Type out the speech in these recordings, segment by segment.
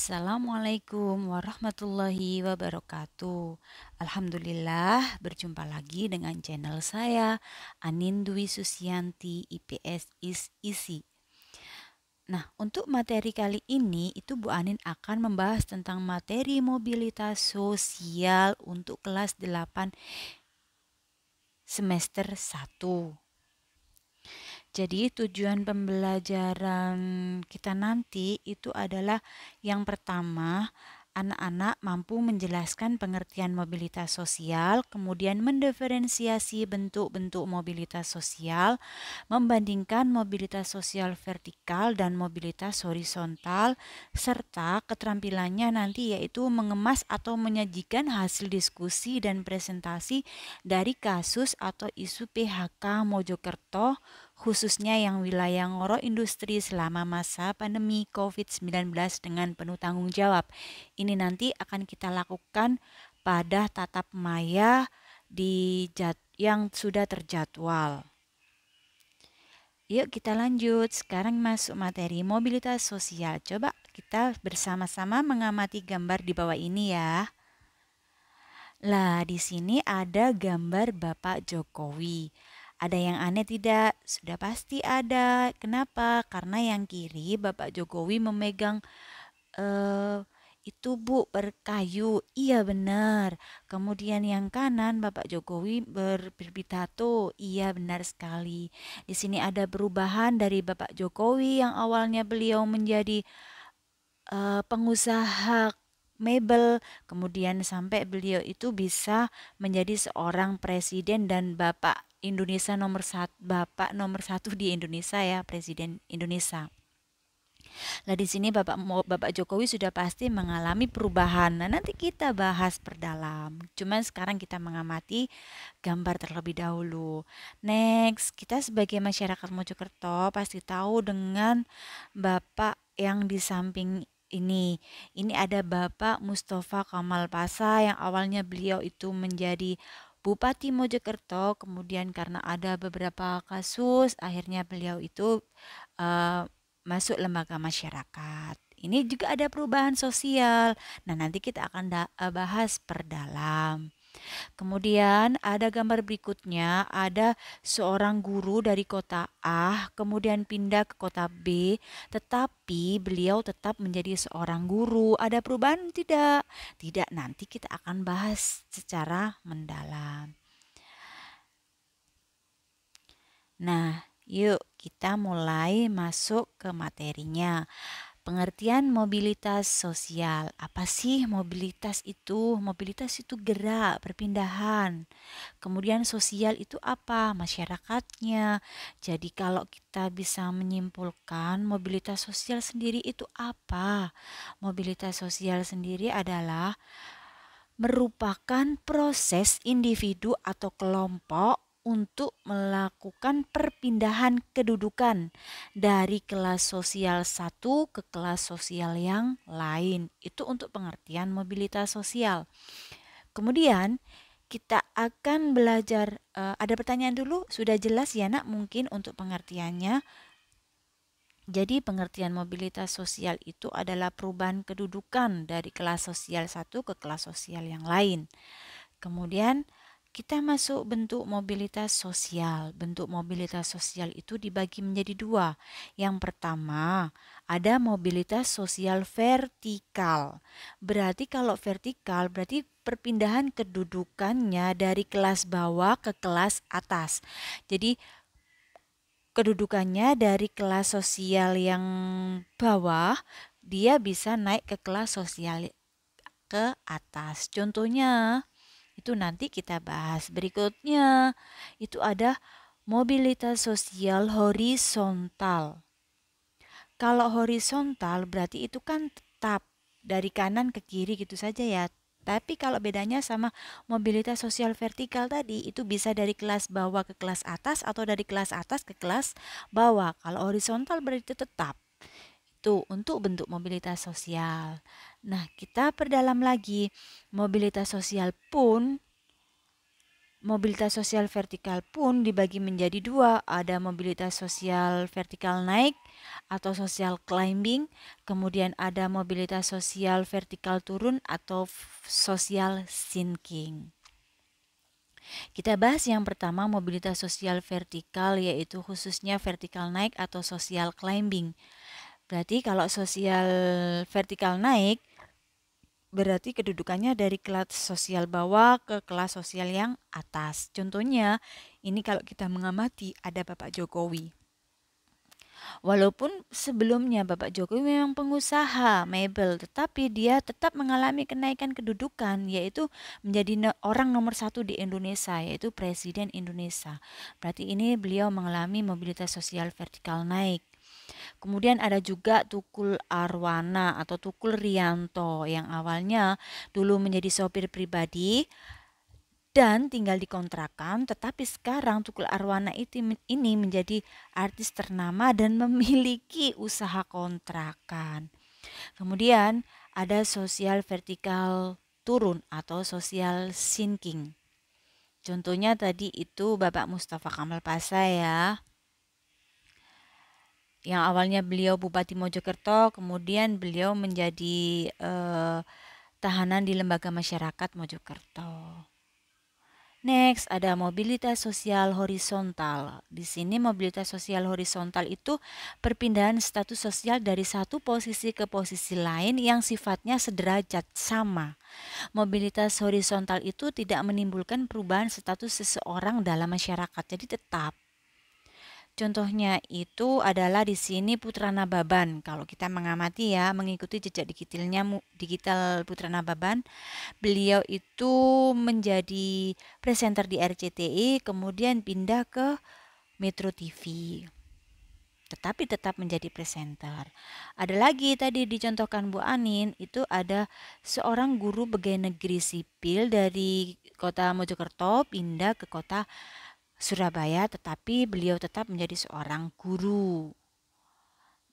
Assalamualaikum warahmatullahi wabarakatuh. Alhamdulillah berjumpa lagi dengan channel saya Anin Dwi Susianti IPS IS ISI. Nah, untuk materi kali ini itu Bu Anin akan membahas tentang materi mobilitas sosial untuk kelas 8 semester 1. Jadi tujuan pembelajaran kita nanti itu adalah yang pertama, anak-anak mampu menjelaskan pengertian mobilitas sosial, kemudian mendiferensiasi bentuk-bentuk mobilitas sosial, membandingkan mobilitas sosial vertikal dan mobilitas horizontal, serta keterampilannya nanti yaitu mengemas atau menyajikan hasil diskusi dan presentasi dari kasus atau isu PHK Mojokerto, khususnya yang wilayah Ngoro Industri selama masa pandemi COVID-19 dengan penuh tanggung jawab. Ini nanti akan kita lakukan pada tatap maya yang sudah terjadwal. Yuk kita lanjut, sekarang masuk materi mobilitas sosial. Coba kita bersama-sama mengamati gambar di bawah ini ya. Lah, di sini ada gambar Bapak Jokowi. Ada yang aneh tidak? Sudah pasti ada. Kenapa? Karena yang kiri Bapak Jokowi memegang eh, itu Bu berkayu. Iya benar. Kemudian yang kanan Bapak Jokowi berpidato. Iya benar sekali. Di sini ada perubahan dari Bapak Jokowi yang awalnya beliau menjadi pengusaha mebel, kemudian sampai beliau itu bisa menjadi seorang presiden dan Bapak nomor satu di Indonesia ya, Presiden Indonesia. Nah, di sini Bapak Jokowi sudah pasti mengalami perubahan. Nah, nanti kita bahas perdalam. Cuman sekarang kita mengamati gambar terlebih dahulu. Next, kita sebagai masyarakat Mojokerto pasti tahu dengan Bapak yang di samping ini. Ini ada Bapak Mustafa Kamal Pasa yang awalnya beliau itu menjadi Bupati Mojokerto, kemudian karena ada beberapa kasus, akhirnya beliau itu eh, masuk lembaga masyarakat. Ini juga ada perubahan sosial. Nah, nanti kita akan bahas perdalam. Kemudian ada gambar berikutnya, ada seorang guru dari kota A, kemudian pindah ke kota B, tetapi beliau tetap menjadi seorang guru. Ada perubahan tidak? Tidak, nanti kita akan bahas secara mendalam. Nah, yuk kita mulai masuk ke materinya. Pengertian mobilitas sosial. Apa sih mobilitas itu? Mobilitas itu gerak, perpindahan. Kemudian sosial itu apa? Masyarakatnya. Jadi kalau kita bisa menyimpulkan mobilitas sosial sendiri itu apa? Mobilitas sosial sendiri adalah merupakan proses individu atau kelompok untuk melakukan perpindahan kedudukan dari kelas sosial satu ke kelas sosial yang lain. Itu untuk pengertian mobilitas sosial. Kemudian kita akan belajar, ada pertanyaan dulu, sudah jelas ya Nak mungkin untuk pengertiannya. Jadi pengertian mobilitas sosial itu adalah perubahan kedudukan dari kelas sosial satu ke kelas sosial yang lain. Kemudian kita masuk bentuk mobilitas sosial. Bentuk mobilitas sosial itu dibagi menjadi dua. Yang pertama, ada mobilitas sosial vertikal. Berarti kalau vertikal berarti perpindahan kedudukannya dari kelas bawah ke kelas atas. Jadi kedudukannya dari kelas sosial yang bawah, dia bisa naik ke kelas sosial ke atas. Contohnya, itu nanti kita bahas. Berikutnya, itu ada mobilitas sosial horizontal. Kalau horizontal berarti itu kan tetap dari kanan ke kiri gitu saja ya. Tapi kalau bedanya sama mobilitas sosial vertikal tadi, itu bisa dari kelas bawah ke kelas atas atau dari kelas atas ke kelas bawah. Kalau horizontal berarti tetap. Itu untuk bentuk mobilitas sosial. Nah, kita perdalam lagi. Mobilitas sosial vertikal pun dibagi menjadi dua. Ada mobilitas sosial vertikal naik, atau social climbing, kemudian ada mobilitas sosial vertikal turun atau social sinking. Kita bahas yang pertama mobilitas sosial vertikal, yaitu khususnya vertikal naik atau social climbing. Berarti kalau sosial vertikal naik, berarti kedudukannya dari kelas sosial bawah ke kelas sosial yang atas. Contohnya, ini kalau kita mengamati ada Bapak Jokowi. Walaupun sebelumnya Bapak Jokowi memang pengusaha mebel, tetapi dia tetap mengalami kenaikan kedudukan, yaitu menjadi orang nomor satu di Indonesia, yaitu Presiden Indonesia. Berarti ini beliau mengalami mobilitas sosial vertikal naik. Kemudian ada juga Tukul Arwana atau Tukul Rianto yang awalnya dulu menjadi sopir pribadi dan tinggal di kontrakan, tetapi sekarang Tukul Arwana ini menjadi artis ternama dan memiliki usaha kontrakan. Kemudian ada sosial vertikal turun atau social sinking. Contohnya tadi itu Bapak Mustafa Kamal Pasha ya. Yang awalnya beliau Bupati Mojokerto, kemudian beliau menjadi tahanan di Lembaga Masyarakat Mojokerto. Next, ada mobilitas sosial horizontal. Di sini mobilitas sosial horizontal itu perpindahan status sosial dari satu posisi ke posisi lain yang sifatnya sederajat sama. Mobilitas horizontal itu tidak menimbulkan perubahan status seseorang dalam masyarakat, jadi tetap. Contohnya itu adalah di sini Putra Nababan. Kalau kita mengamati ya, mengikuti jejak digital Putra Nababan, beliau itu menjadi presenter di RCTI, kemudian pindah ke Metro TV. Tetapi tetap menjadi presenter. Ada lagi tadi dicontohkan Bu Anin, itu ada seorang guru pegawai negeri sipil dari kota Mojokerto pindah ke kota Surabaya, tetapi beliau tetap menjadi seorang guru.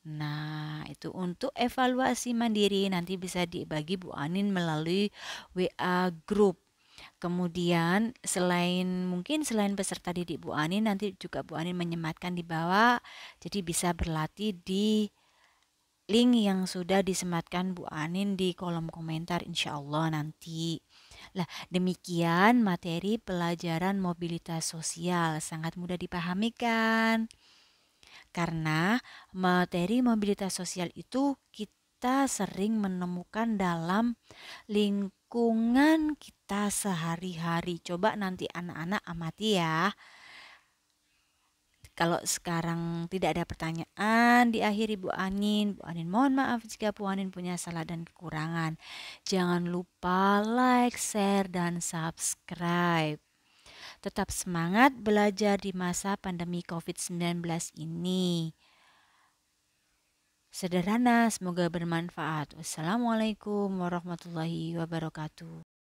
Nah, itu untuk evaluasi mandiri nanti bisa dibagi Bu Anin melalui WA Group. Kemudian selain peserta didik Bu Anin, nanti juga Bu Anin menyematkan di bawah, jadi bisa berlatih di link yang sudah disematkan Bu Anin di kolom komentar insya Allah nanti. Lah, demikian materi pelajaran mobilitas sosial. Sangat mudah dipahami kan? Karena materi mobilitas sosial itu kita sering menemukan dalam lingkungan kita sehari-hari. Coba nanti anak-anak amati ya. Kalau sekarang tidak ada pertanyaan, diakhiri Bu Anin. Bu Anin mohon maaf jika Bu Anin punya salah dan kekurangan. Jangan lupa like, share, dan subscribe. Tetap semangat belajar di masa pandemi COVID-19 ini. Sederhana, semoga bermanfaat. Wassalamualaikum warahmatullahi wabarakatuh.